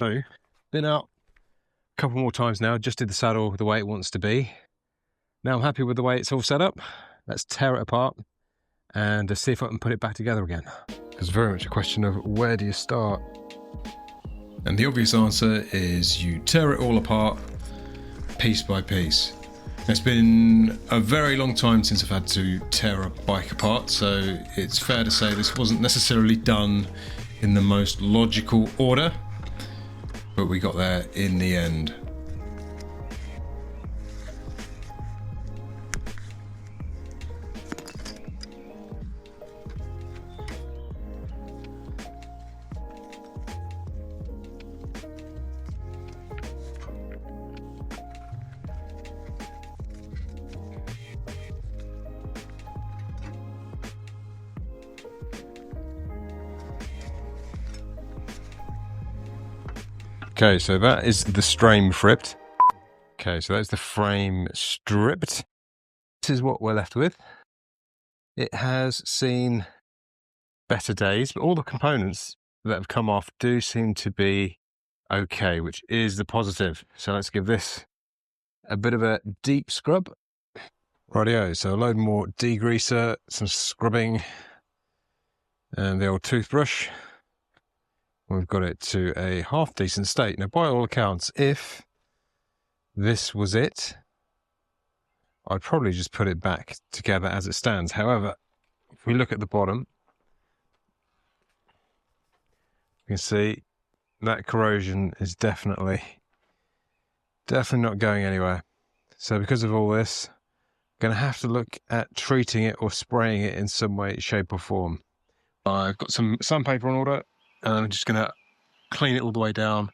So, been out a couple more times now, just did the saddle the way it wants to be. Now I'm happy with the way it's all set up. Let's tear it apart and see if I can put it back together again. It's very much a question of where do you start? And the obvious answer is you tear it all apart, piece by piece. It's been a very long time since I've had to tear a bike apart, so it's fair to say this wasn't necessarily done in the most logical order, but we got there in the end. Okay, so that is the frame stripped. Okay, so that's the frame stripped. This is what we're left with. It has seen better days, but all the components that have come off do seem to be okay, which is the positive. So let's give this a bit of a deep scrub. Rightio, so a load more degreaser, some scrubbing, and the old toothbrush. We've got it to a half decent state. Now, by all accounts, if this was it, I'd probably just put it back together as it stands. However, if we look at the bottom, you can see that corrosion is definitely not going anywhere. So because of all this, I'm going to have to look at treating it or spraying it in some way, shape or form. I've got some sandpaper on order, and I'm just going to clean it all the way down,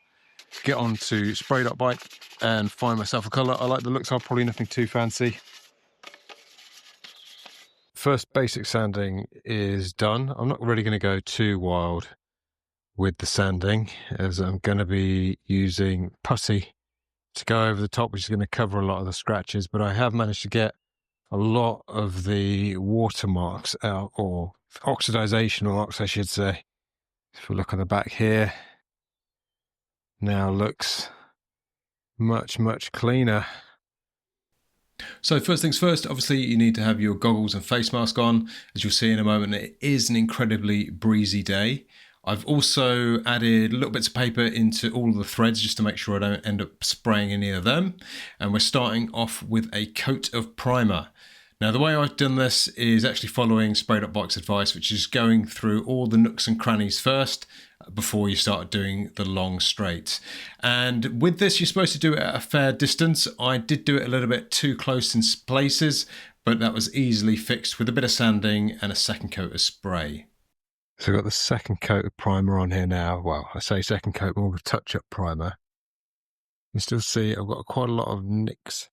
get on to spray.bike and find myself a colour. I like the looks of, probably nothing too fancy. First basic sanding is done. I'm not really going to go too wild with the sanding, as I'm going to be using putty to go over the top, which is going to cover a lot of the scratches, but I have managed to get a lot of the watermarks out, or oxidization marks I should say. If we look on the back here, now looks much cleaner. So first things first, obviously you need to have your goggles and face mask on. As you'll see in a moment, it is an incredibly breezy day. I've also added little bits of paper into all of the threads just to make sure I don't end up spraying any of them. And we're starting off with a coat of primer. Now, the way I've done this is actually following Spray.bike's advice, which is going through all the nooks and crannies first before you start doing the long straights. And with this, you're supposed to do it at a fair distance. I did do it a little bit too close in places, but that was easily fixed with a bit of sanding and a second coat of spray. So I've got the second coat of primer on here now. Well, I say second coat, more of a touch-up primer. You still see I've got quite a lot of nicks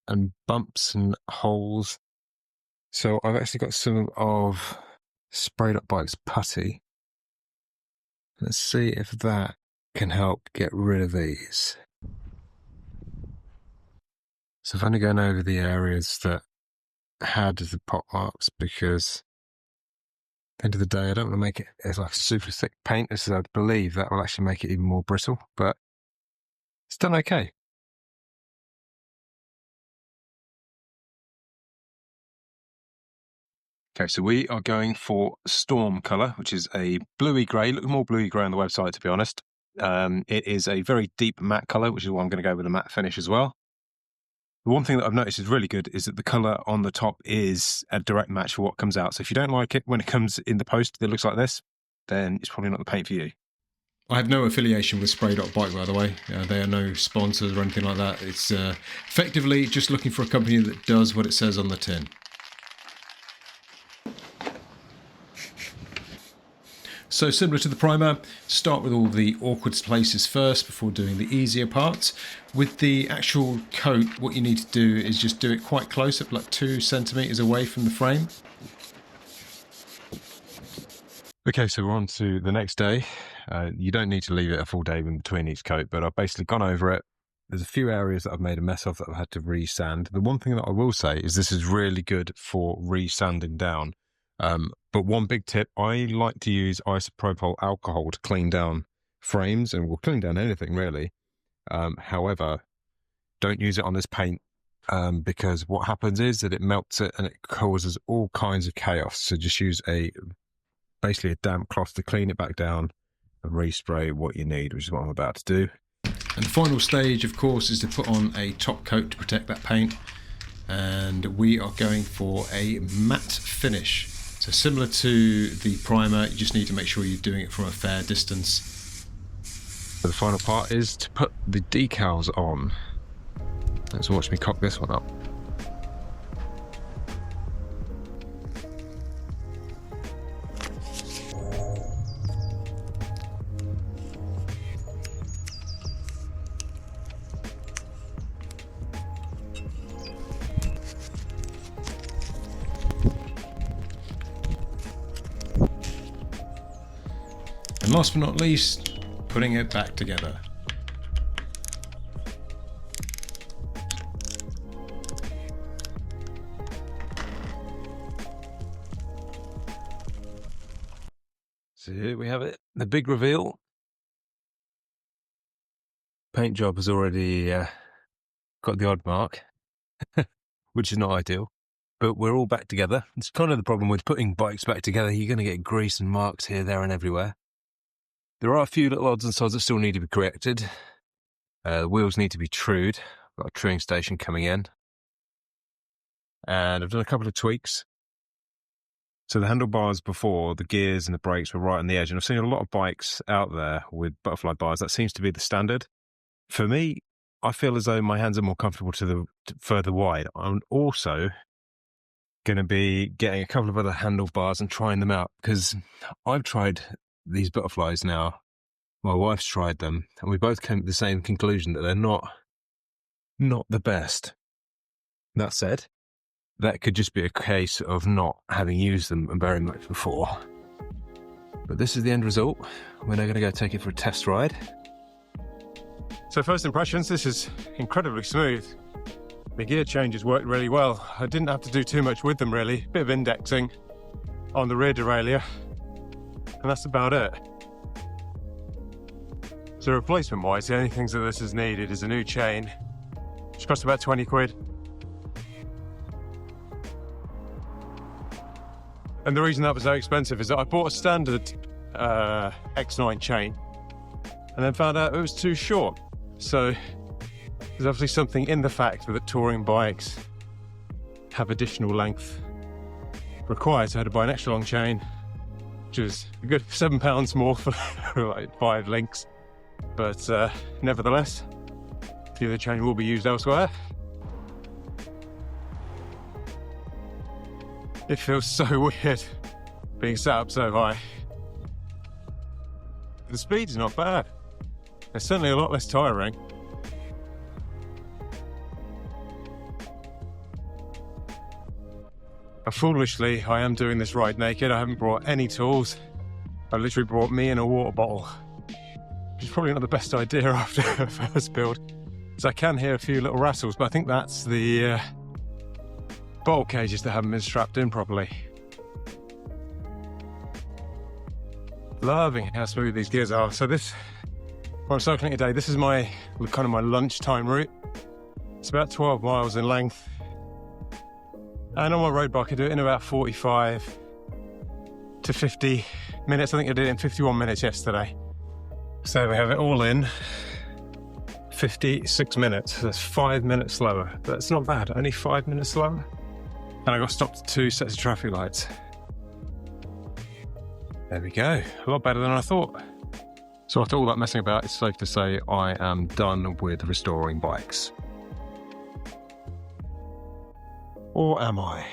and bumps and holes. So I've actually got some of Spray.bike's putty. Let's see if that can help get rid of these. So I've only gone over the areas that had the pot marks, because at the end of the day, I don't want to make it as like super thick paint, as I believe that will actually make it even more brittle, but it's done okay. Okay, so we are going for Storm colour, which is a bluey grey, look more bluey grey on the website, to be honest. It is a very deep matte colour, which is why I'm going to go with a matte finish as well. The one thing that I've noticed is really good is that the colour on the top is a direct match for what comes out. So if you don't like it when it comes in the post that looks like this, then it's probably not the paint for you. I have no affiliation with Spray.bike, by the way. They are no sponsors or anything like that. It's effectively just looking for a company that does what it says on the tin. So similar to the primer, start with all the awkward places first before doing the easier parts. With the actual coat, what you need to do is just do it quite close, up like 2 centimeters away from the frame. Okay, so we're on to the next day. You don't need to leave it a full day in between each coat, but I've basically gone over it. There's a few areas that I've made a mess of that I've had to re-sand. The one thing that I will say is this is really good for re-sanding down. But one big tip, I like to use isopropyl alcohol to clean down frames and will clean down anything really. However, don't use it on this paint because what happens is that it melts it and it causes all kinds of chaos. So just use basically a damp cloth to clean it back down and respray what you need, which is what I'm about to do. And the final stage, of course, is to put on a top coat to protect that paint. And we are going for a matte finish. So similar to the primer, you just need to make sure you're doing it from a fair distance. So the final part is to put the decals on. Let's watch me cock this one up. And last but not least, putting it back together. So here we have it, the big reveal. Paint job has already got the odd mark, which is not ideal, but we're all back together. It's kind of the problem with putting bikes back together. You're going to get grease and marks here, there and everywhere. There are a few little odds and sods that still need to be corrected. The wheels need to be trued. I've got a truing station coming in. And I've done a couple of tweaks. So the handlebars before, the gears and the brakes were right on the edge. And I've seen a lot of bikes out there with butterfly bars. That seems to be the standard. For me, I feel as though my hands are more comfortable to further wide. I'm also going to be getting a couple of other handlebars and trying them out because I've tried these butterflies now. My wife's tried them and we both came to the same conclusion that they're not the best. That said, that could just be a case of not having used them very much before. But this is the end result. We're now going to go take it for a test ride. So first impressions, this is incredibly smooth. The gear changes worked really well. I didn't have to do too much with them really. Bit of indexing on the rear derailleur. And that's about it. So replacement wise, the only things that this has needed is a new chain, which cost about 20 quid. And the reason that was so expensive is that I bought a standard X9 chain and then found out it was too short. So there's obviously something in the fact that touring bikes have additional length required. So I had to buy an extra long chain, which was a good £7 more for like 5 links. But nevertheless, the other chain will be used elsewhere. It feels so weird being sat up so high. The speed's not bad. It's certainly a lot less tiring. Foolishly, I am doing this ride naked. I haven't brought any tools. I literally brought me and a water bottle, which is probably not the best idea after a first build. So I can hear a few little rattles, but I think that's the bottle cages that haven't been strapped in properly. Loving how smooth these gears are. So this, when I'm cycling today, this is my kind of my lunchtime route. It's about 12 miles in length. And on my road bike, I do it in about 45 to 50 minutes. I think I did it in 51 minutes yesterday. So we have it all in 56 minutes. That's 5 minutes slower. That's not bad, only 5 minutes slower. And I got stopped at 2 sets of traffic lights. There we go, a lot better than I thought. So after all that messing about, it's safe to say I am done with restoring bikes. Or am I?